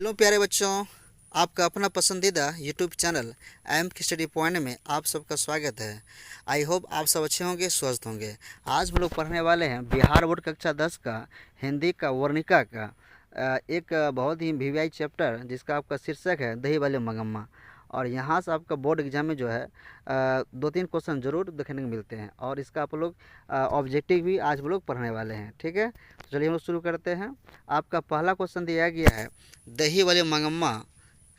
Hello प्यारे बच्चों, आपका अपना पसंदीदा यूट्यूब चैनल एम की स्टडी पॉइंट में आप सबका स्वागत है। आई होप आप सब अच्छे होंगे, स्वस्थ होंगे। आज हम लोग पढ़ने वाले हैं बिहार बोर्ड कक्षा 10 का हिंदी का वर्णिका का एक बहुत ही वीवीआई चैप्टर जिसका आपका शीर्षक है दही वाले मंगम्मा। और यहाँ से आपका बोर्ड एग्जाम में जो है 2-3 क्वेश्चन जरूर देखने को मिलते हैं और इसका आप लोग ऑब्जेक्टिव भी आज हम लोग पढ़ने वाले हैं। ठीक है, तो चलिए हम लोग शुरू करते हैं। आपका पहला क्वेश्चन दिया गया है दही वाले मंगम्मा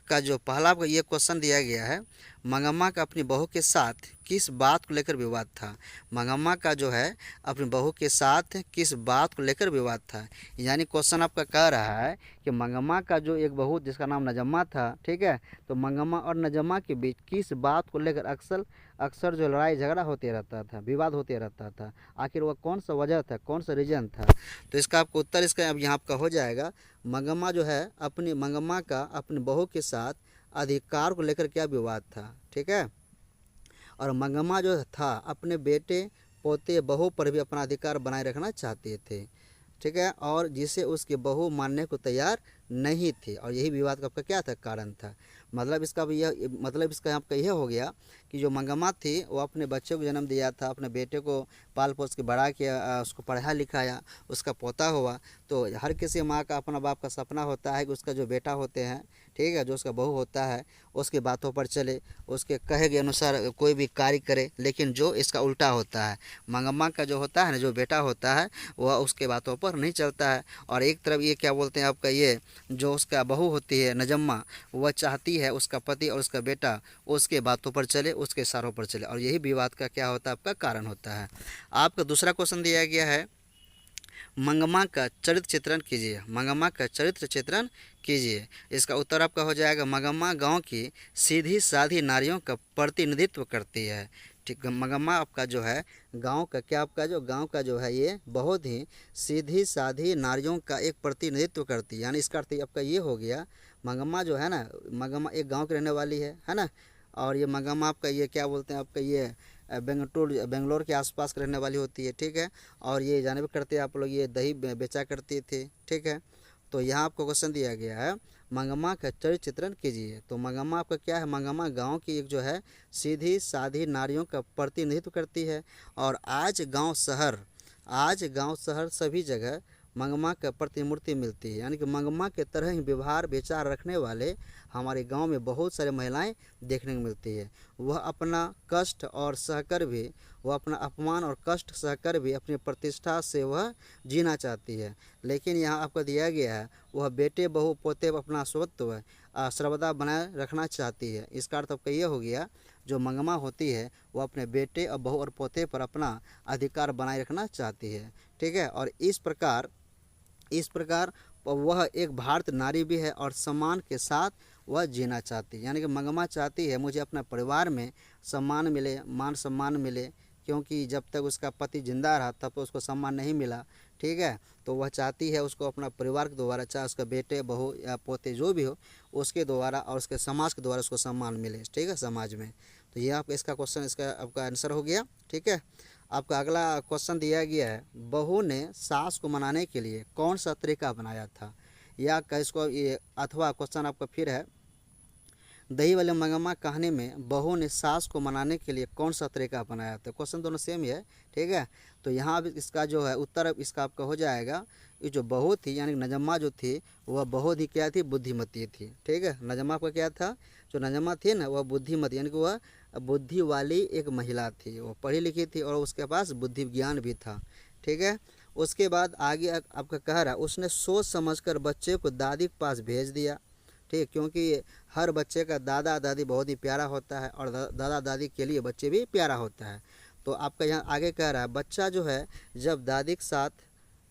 का। जो पहला आपको ये क्वेश्चन दिया गया है, मंगम्मा का अपनी बहू के साथ किस बात को लेकर विवाद था। मंगम्मा का जो है अपनी बहू के साथ किस बात को लेकर विवाद था। यानी क्वेश्चन आपका कह रहा है कि मंगम्मा का जो एक बहू जिसका नाम नजम्मा था, ठीक है, तो मंगम्मा और नजम्मा के बीच किस बात को लेकर अक्सर अक्सर जो लड़ाई झगड़ा होते रहता था, विवाद होते रहता था। आखिर वह कौन सा वजह था, कौन सा रीज़न था। तो इसका आपको उत्तर इसका अब यहाँ आपका हो जाएगा। मंगम्मा जो है मंगम्मा का अपनी बहू के साथ अधिकार को लेकर क्या विवाद था। ठीक है, और मंगम्मा जो था अपने बेटे पोते बहू पर भी अपना अधिकार बनाए रखना चाहते थे। ठीक है, और जिसे उसकी बहू मानने को तैयार नहीं थी, और यही विवाद का आपका क्या था, कारण था। मतलब इसका आपका यह हो गया कि जो मंगम्मा थी वो अपने बच्चे को जन्म दिया था, अपने बेटे को पाल पोस के बड़ा किया, उसको पढ़ाया लिखाया, उसका पोता हुआ। तो हर किसी माँ का अपना बाप का सपना होता है कि उसका जो बेटा होते हैं, ठीक है, जो उसका बहू होता है उसकी बातों पर चले, उसके कहे के अनुसार कोई भी कार्य करे। लेकिन जो इसका उल्टा होता है, मंगम्मा का जो होता है ना, जो बेटा होता है वह उसके बातों पर नहीं चलता है। और एक तरफ ये क्या बोलते हैं आपका, ये जो उसका बहू होती है नजम्मा, वह चाहती है उसका पति और उसका बेटा उसके बातों पर चले, उसके इशारों पर चले, और यही विवाद का क्या होता है, आपका कारण होता है। आपका दूसरा क्वेश्चन दिया गया है मंगम्मा का चरित्र चित्रण कीजिए। मंगम्मा का चरित्र चित्रण कीजिए। इसका उत्तर आपका हो जाएगा मंगम्मा गांव की सीधी साधी नारियों का प्रतिनिधित्व करती है। ठीक, मंगम्मा आपका जो है गांव का क्या, आपका जो गांव का जो है ये बहुत ही सीधी साधी नारियों का एक प्रतिनिधित्व करती है। यानी इसका अर्थ आपका ये हो गया, मंगम्मा जो है ना, मंगम्मा एक गांव की रहने वाली है ना। और ये मंगम्मा आपका ये क्या बोलते हैं, आपका ये बेंगलोर के आसपास रहने वाली होती है। ठीक है, और ये जाने भी करते हैं आप लोग, ये दही बेचा करती थी। ठीक है, तो यहाँ आपको क्वेश्चन दिया गया है मंगम्मा का चरित्र चित्रण कीजिए। तो मंगम्मा आपका क्या है, मंगम्मा गांव की एक जो है सीधी साधी नारियों का प्रतिनिधित्व करती है। और आज गांव शहर सभी जगह मंगम्मा का प्रतिमूर्ति मिलती है। यानी कि मंगम्मा के तरह ही व्यवहार विचार रखने वाले हमारे गांव में बहुत सारे महिलाएं देखने को मिलती है। वह अपना कष्ट और सहकर भी, वह अपना अपमान और कष्ट सहकर भी अपनी प्रतिष्ठा से वह जीना चाहती है। लेकिन यहाँ आपको दिया गया है वह बेटे बहू पोते अपना स्वत्व सर्वदा बनाए रखना चाहती है। इसका अर्थ आपका यह हो गया, जो मंगम्मा होती है वह अपने बेटे और बहू और पोते पर अपना अधिकार बनाए रखना चाहती है। ठीक है, और इस प्रकार वह एक भारतीय नारी भी है और सम्मान के साथ वह जीना चाहती है। यानी कि मंगम्मा चाहती है मुझे अपना परिवार में सम्मान मिले, मान सम्मान मिले, क्योंकि जब तक उसका पति जिंदा रहा तब तो उसको सम्मान नहीं मिला। ठीक है, तो वह चाहती है उसको अपना परिवार के द्वारा, चाहे उसका बेटे बहू या पोते जो भी हो, उसके द्वारा और उसके समाज के द्वारा उसको सम्मान मिले। ठीक है, समाज में। तो ये आपका इसका क्वेश्चन, इसका आपका आंसर हो गया। ठीक है, आपका अगला क्वेश्चन दिया गया है बहू ने सास को मनाने के लिए कौन सा तरीका अपनाया था। या इसको ये अथवा क्वेश्चन आपका फिर है, दही वाले मंगम्मा कहानी में बहू ने सास को मनाने के लिए कौन सा तरीका अपनाया था। क्वेश्चन दोनों सेम ही है। ठीक है, तो यहाँ अब इसका जो है उत्तर इसका आपका हो जाएगा, ये जो बहू थी यानी नजम्मा जो थी वह बहुत ही क्या थी, बुद्धिमती थी। ठीक है, नजम्मा का क्या था, जो नजम्मा थी ना वह बुद्धिमती, यानी कि वह बुद्धि वाली एक महिला थी, वो पढ़ी लिखी थी और उसके पास बुद्धि ज्ञान भी था। ठीक है, उसके बाद आगे आपका कह रहा उसने सोच समझकर बच्चे को दादी के पास भेज दिया। ठीक, क्योंकि हर बच्चे का दादा दादी बहुत ही प्यारा होता है और दादा दादी के लिए बच्चे भी प्यारा होता है। तो आपका यहाँ आगे कह रहा है बच्चा जो है जब दादी के साथ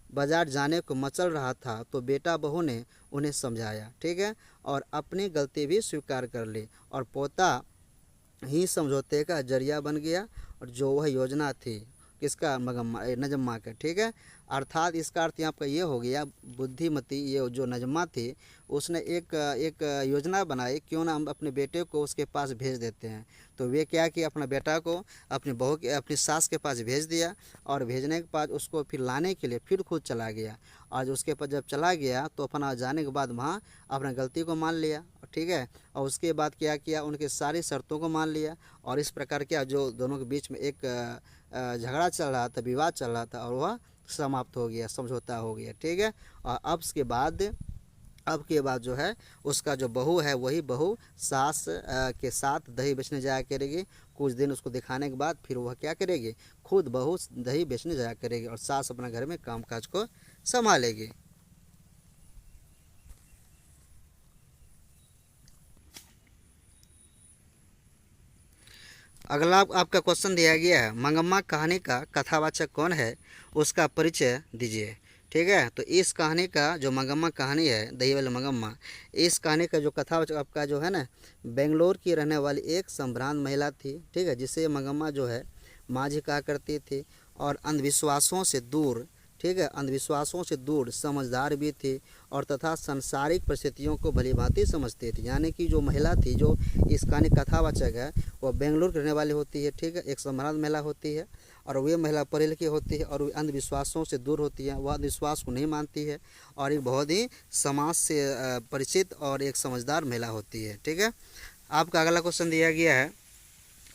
बाजार जाने को मचल रहा था तो बेटा बहू ने उन्हें समझाया। ठीक है, और अपनी गलती भी स्वीकार कर ली और पोता ही समझौते का जरिया बन गया, और जो वह योजना थी किसका, नजम्मा का। ठीक है, अर्थात इसका अर्थ यहाँ पर ये हो गया, बुद्धिमती ये जो नजमा थी उसने एक योजना बनाई, क्यों ना हम अपने बेटे को उसके पास भेज देते हैं। तो वे क्या कि अपना बेटा को अपनी बहू के अपनी सास के पास भेज दिया, और भेजने के बाद उसको फिर लाने के लिए फिर खुद चला गया। और उसके पास जब चला गया तो अपना जाने के बाद वहाँ अपना गलती को मान लिया, ठीक है। और उसके बाद क्या किया, उनकी सारी शर्तों को मान लिया, और इस प्रकार क्या जो दोनों के बीच में एक झगड़ा चल रहा था, विवाद चल रहा था, और वह समाप्त हो गया, समझौता हो गया, ठीक है। और अब के बाद जो है उसका जो बहू है वही बहू सास के साथ दही बेचने जाया करेगी। कुछ दिन उसको दिखाने के बाद फिर वह क्या करेगी, खुद बहू दही बेचने जाया करेगी, और सास अपना घर में कामकाज को संभालेगी। अगला आपका क्वेश्चन दिया गया है, मंगम्मा कहानी का कथावाचक कौन है, उसका परिचय दीजिए, ठीक है। तो इस कहानी का जो मंगम्मा कहानी है, दही वाली मंगम्मा, इस कहानी का जो कथावाचक आपका जो है ना, बेंगलोर की रहने वाली एक संभ्रांत महिला थी, ठीक है, जिसे मंगम्मा जो है माझी कहा करती थी, और अंधविश्वासों से दूर, ठीक है, अंधविश्वासों से दूर समझदार भी थी, और तथा सांसारिक परिस्थितियों को भलीभांति समझती थी। यानी कि जो महिला थी, जो इस कहानी कथावाचक है, वह बेंगलुरु रहने वाली होती है, ठीक है, एक संभ्रांत महिला होती है, और वे महिला पढ़ी लिखी होती है, और वे अंधविश्वासों से दूर होती है, वह अंधविश्वास को नहीं मानती है, और एक बहुत ही समाज से परिचित और एक समझदार महिला होती है, ठीक है। आपका अगला क्वेश्चन दिया गया है,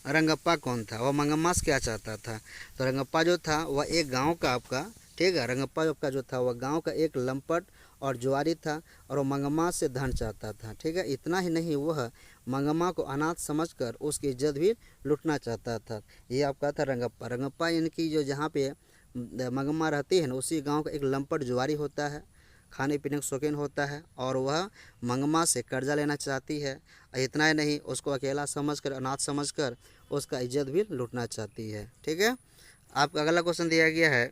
रंगप्पा कौन था, वह मंगम्मा से क्या चाहता था। तो रंगप्पा जो था वह एक गांव का आपका, ठीक है, रंगप्पा का जो था वह गांव का एक लंपट और जुआरी था, और वह मंगम्मा से धन चाहता था, ठीक है। इतना ही नहीं, वह मंगम्मा को अनाथ समझकर उसकी इज्जत भी लूटना चाहता था। ये आपका था रंगप्पा। रंगप्पा यानी कि जो जहाँ पे मंगम्मा रहती है ना, उसी गांव का एक लंपट जुआरी होता है, खाने पीने का शौकीन होता है, और वह मंगम्मा से कर्जा लेना चाहती है। इतना ही नहीं, उसको अकेला समझकर, अनाथ समझकर उसका इज्जत भी लूटना चाहती है, ठीक है। आपका अगला क्वेश्चन दिया गया है,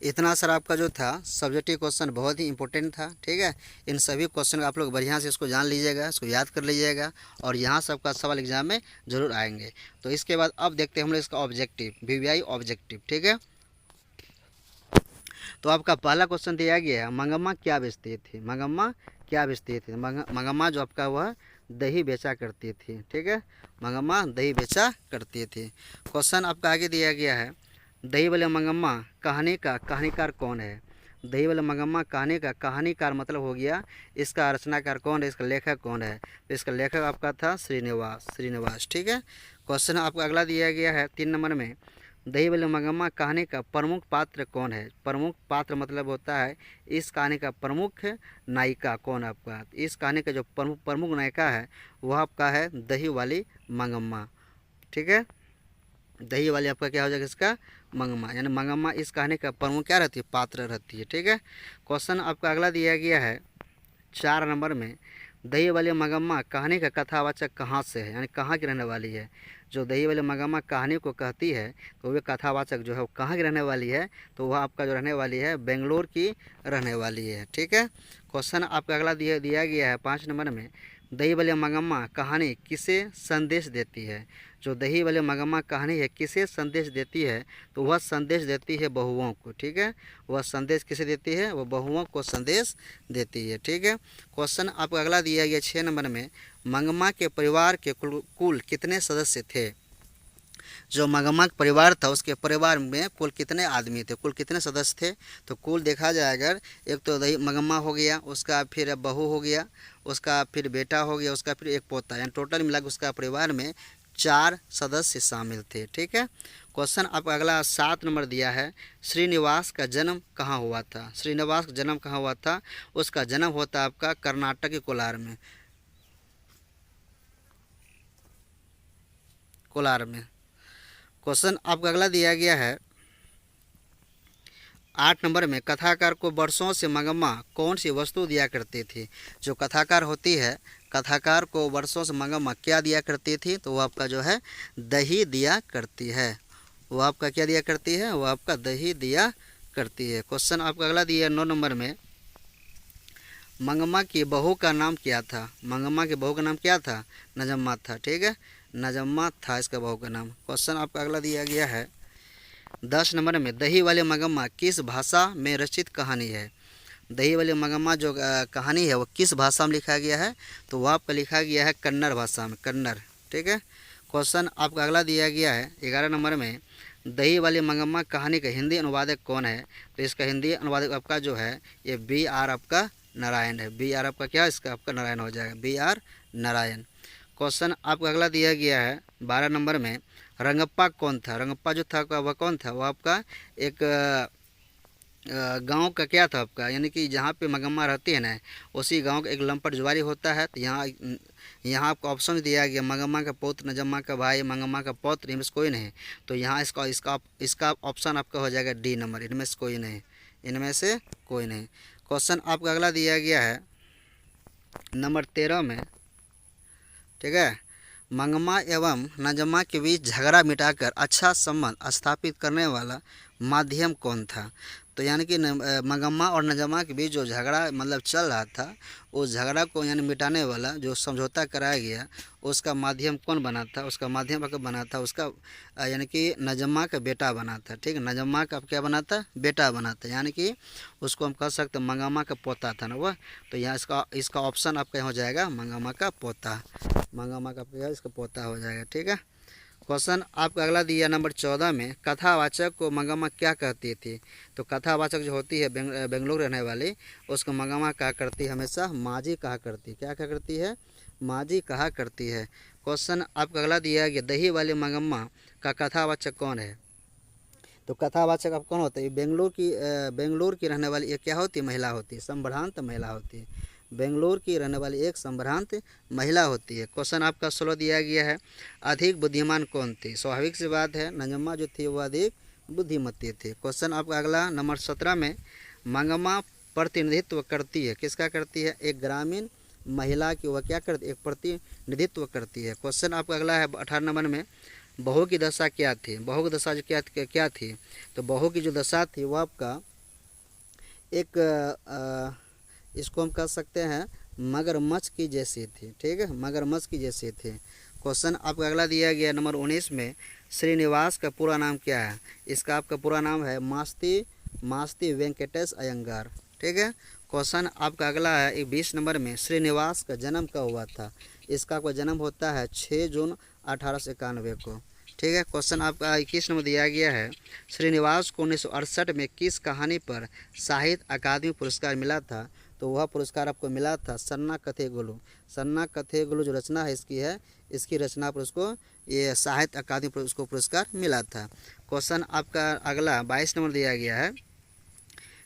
इतना सर आपका जो था सब्जेक्टिव क्वेश्चन बहुत ही इंपॉर्टेंट था, ठीक है। इन सभी क्वेश्चन आप लोग बढ़िया से इसको जान लीजिएगा, इसको याद कर लीजिएगा, और यहाँ सबका सवाल एग्जाम में जरूर आएंगे। तो इसके बाद अब देखते हैं हम लोग इसका ऑब्जेक्टिव, वीवीआई ऑब्जेक्टिव, ठीक है। तो आपका पहला क्वेश्चन दिया गया है, मंगम्मा क्या बेचती थी, मंगम्मा क्या बेचती थी। मंगम्मा जो आपका वह दही बेचा करती थी, ठीक है, मंगम्मा दही बेचा करती थी। क्वेश्चन आपका आगे दिया गया है, दही वाले मंगम्मा कहानी का कहानीकार कौन है। दही वाले मंगम्मा कहानी का कहानीकार मतलब हो गया, इसका रचनाकार कौन है, इसका लेखक कौन है। तो इसका लेखक आपका था श्रीनिवास, ठीक है। क्वेश्चन आपका अगला दिया गया है 3 नंबर में, दही वाले मंगम्मा कहानी का प्रमुख पात्र कौन है। प्रमुख पात्र मतलब होता है इस कहानी का प्रमुख नायिका कौन है आपका। इस कहानी का जो प्रमुख नायिका है वह आपका है दही वाली मंगम्मा, ठीक है। दही वाली आपका क्या हो जाएगा, इसका मंगम्मा, यानी मंगम्मा इस कहानी का प्रमुख क्या रहती है, पात्र रहती है, ठीक है। क्वेश्चन आपका अगला दिया गया है 4 नंबर में, दही वाली मंगम्मा कहानी का कथावाचक कहाँ से है, यानी कहाँ की रहने वाली है। जो दही वाली मंगम्मा कहानी को कहती है तो वह कथावाचक जो है वो कहाँ की रहने वाली है, तो वह आपका जो रहने वाली है बेंगलोर की रहने वाली है, ठीक है। क्वेश्चन आपका अगला दिया गया है 5 नंबर में, दही वाली मंगम्मा कहानी किसे संदेश देती है। जो दही वाली मंगम्मा कहानी है किसे संदेश देती है, तो वह संदेश देती है बहुओं को, ठीक है। वह संदेश किसे देती है, वह बहुओं को संदेश देती है, ठीक है। क्वेश्चन आपका अगला दिया गया 6 नंबर में, मंगम्मा के परिवार के कुल कितने सदस्य थे। जो मंगम्मा का परिवार था उसके परिवार में कुल कितने आदमी थे, कुल कितने सदस्य थे। तो कुल देखा जाए अगर, एक तो दही मंगम्मा हो गया, उसका फिर बहू हो गया, उसका फिर बेटा हो गया, उसका फिर एक पोता, यानी टोटल मिला उसका परिवार में 4 सदस्य शामिल थे, ठीक है। क्वेश्चन आपका अगला 7 नंबर दिया है, श्रीनिवास का जन्म कहाँ हुआ था। श्रीनिवास का जन्म कहाँ हुआ था, उसका जन्म होता आपका कर्नाटक के कोलार में, कोलार में। क्वेश्चन आपका अगला दिया गया है 8 नंबर में, कथाकार को वर्षों से मंगम्मा कौन सी वस्तु दिया करती थी। जो कथाकार होती है, कथाकार को वर्षों से मंगम्मा क्या दिया करती थी, तो वो आपका जो है दही दिया करती है। वो आपका क्या दिया करती है, वो आपका दही दिया करती है। क्वेश्चन आपका अगला दिया 9 नंबर में, मंगम्मा की बहू का नाम क्या था। मंगम्मा की बहू का नाम क्या था, नजम्मा था, ठीक है। नजम्मा था इसका बहू का नाम। क्वेश्चन आपका अगला दिया गया है 10 नंबर में, दही वाले मगम्मा किस भाषा में रचित कहानी है। दही वाले मगम्मा जो कहानी है वो किस भाषा में लिखा गया है, तो वह आपका लिखा गया है कन्नड़ भाषा में, कन्नड़। ठीक है। क्वेश्चन आपका अगला दिया गया है 11 नंबर में, दही वाली मंगम्मा कहानी का हिंदी अनुवादक कौन है। तो इसका हिंदी अनुवादक आपका जो है ये BR आपका नारायण है। BR आपका क्या, इसका आपका नारायण हो जाएगा, BR नारायण। क्वेश्चन आपका अगला दिया गया है 12 नंबर में, रंगप्पा कौन था। रंगप्पा जो था वह कौन था, वह आपका एक गांव का क्या था आपका, यानी कि जहाँ पे मगम्मा रहती है ना, उसी गांव का एक लंपट जुआरी होता है। तो यहाँ आपको ऑप्शन दिया गया, मगम्मा का पुत्र, नजम्मा का भाई, मंगम्मा का पौत्र, इनमें से कोई नहीं। तो यहाँ इसका ऑप्शन आपका हो जाएगा D नंबर, इनमें से कोई नहीं, इनमें से कोई नहीं। क्वेश्चन आपका अगला दिया गया है नंबर 13 में। ठीक है। मंगम्मा एवं नजम्मा के बीच झगड़ा मिटाकर अच्छा संबंध स्थापित करने वाला माध्यम कौन था। तो यानी कि मंगम्मा और नजम्मा के बीच जो झगड़ा मतलब चल रहा था, उस झगड़ा को यानी मिटाने वाला जो समझौता कराया गया, उसका माध्यम कौन बना था, उसका माध्यम अगर बना था उसका यानी कि नजम्मा का बेटा बना था। ठीक है। नजम्मा का क्या बना था, बेटा बना था, यानी कि उसको हम कह सकते हैं मंगम्मा का पोता था ना वह। तो यहाँ इसका ऑप्शन आपका हो जाएगा मंगम्मा का पोता, मंगम्मा का इसका पोता हो जाएगा। ठीक है। क्वेश्चन आपका अगला दिया नंबर 14 में, कथावाचक को मंगम्मा क्या कहती थी। तो कथावाचक जो होती है बेंगलुरु रहने वाली, उसको मंगम्मा कहा करती है हमेशा माजी कहा करती, क्या कहा करती है, माजी कहा करती है। क्वेश्चन आपका अगला दिया गया, दही वाले मंगम्मा का कथावाचक कौन है। तो कथावाचक अब कौन होता है, बेंगलुरु की रहने वाली ये क्या होती है, महिला होती है, संभ्रांत महिला होती है। बेंगलुरु की रहने वाली एक संभ्रांत महिला होती है। क्वेश्चन आपका 16 दिया गया है, अधिक बुद्धिमान कौन थी। स्वाभाविक सी बात है, नजम्मा जो थी वो अधिक बुद्धिमती थी। क्वेश्चन आपका अगला नंबर 17 में, मंगम्मा प्रतिनिधित्व करती है, किसका करती है, एक ग्रामीण महिला की वह क्या करती है, एक प्रतिनिधित्व करती है। क्वेश्चन आपका अगला है 18 नंबर में, बहू की दशा क्या थी। बहू की दशा जो क्या थी, तो बहू की जो दशा थी वो आपका एक इसको हम कह सकते हैं मगरमच्छ की जैसी थी। ठीक है, मगरमच्छ की जैसी थी। क्वेश्चन आपका अगला दिया गया नंबर 19 में, श्रीनिवास का पूरा नाम क्या है। इसका आपका पूरा नाम है मास्ती वेंकटेश अयंगार। ठीक है। क्वेश्चन आपका अगला है 20 नंबर में, श्रीनिवास का जन्म कब हुआ था। इसका आपका जन्म होता है 6 जून 1891 को। ठीक है। क्वेश्चन आपका 21 नंबर दिया गया है, श्रीनिवास को 1968 में किस कहानी पर साहित्य अकादमी पुरस्कार मिला था। तो वह पुरस्कार आपको मिला था सन्ना कथेगुलु। सन्ना कथेगुलु जो रचना है इसकी रचना पर उसको ये साहित्य अकादमी पर उसको पुरस्कार मिला था। क्वेश्चन आपका अगला 22 नंबर दिया गया है,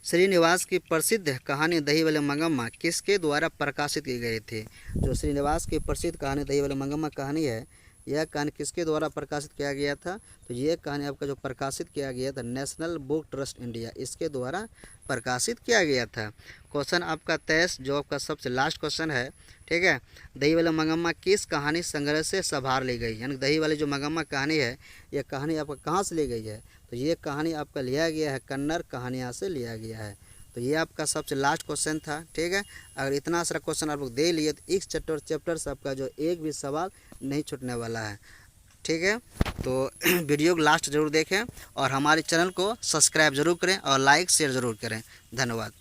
श्रीनिवास की प्रसिद्ध कहानी दही वाले मंगम्मा किसके द्वारा प्रकाशित की गई थी। जो श्रीनिवास की प्रसिद्ध कहानी दही वाले मंगम्मा कहानी है, यह कहानी किसके द्वारा प्रकाशित किया गया था। तो ये कहानी आपका जो प्रकाशित किया गया था नेशनल बुक ट्रस्ट इंडिया, इसके द्वारा प्रकाशित किया गया था। क्वेश्चन आपका 23 जो आपका सबसे लास्ट क्वेश्चन है। ठीक है। दही वाले मंगम्मा किस कहानी संग्रह से संभार ली गई, यानी दही वाली जो मंगम्मा कहानी है, यह कहानी आपका कहाँ से ली गई है। तो ये कहानी आपका लिया गया है कन्नड़ कहानियाँ से लिया गया है। तो ये आपका सबसे लास्ट क्वेश्चन था। ठीक है। अगर इतना सारा क्वेश्चन आप लोग दे लिए तो इस चैप्टर से आपका जो एक भी सवाल नहीं छूटने वाला है। ठीक है। तो वीडियो को लास्ट ज़रूर देखें और हमारे चैनल को सब्सक्राइब ज़रूर करें और लाइक शेयर ज़रूर करें। धन्यवाद।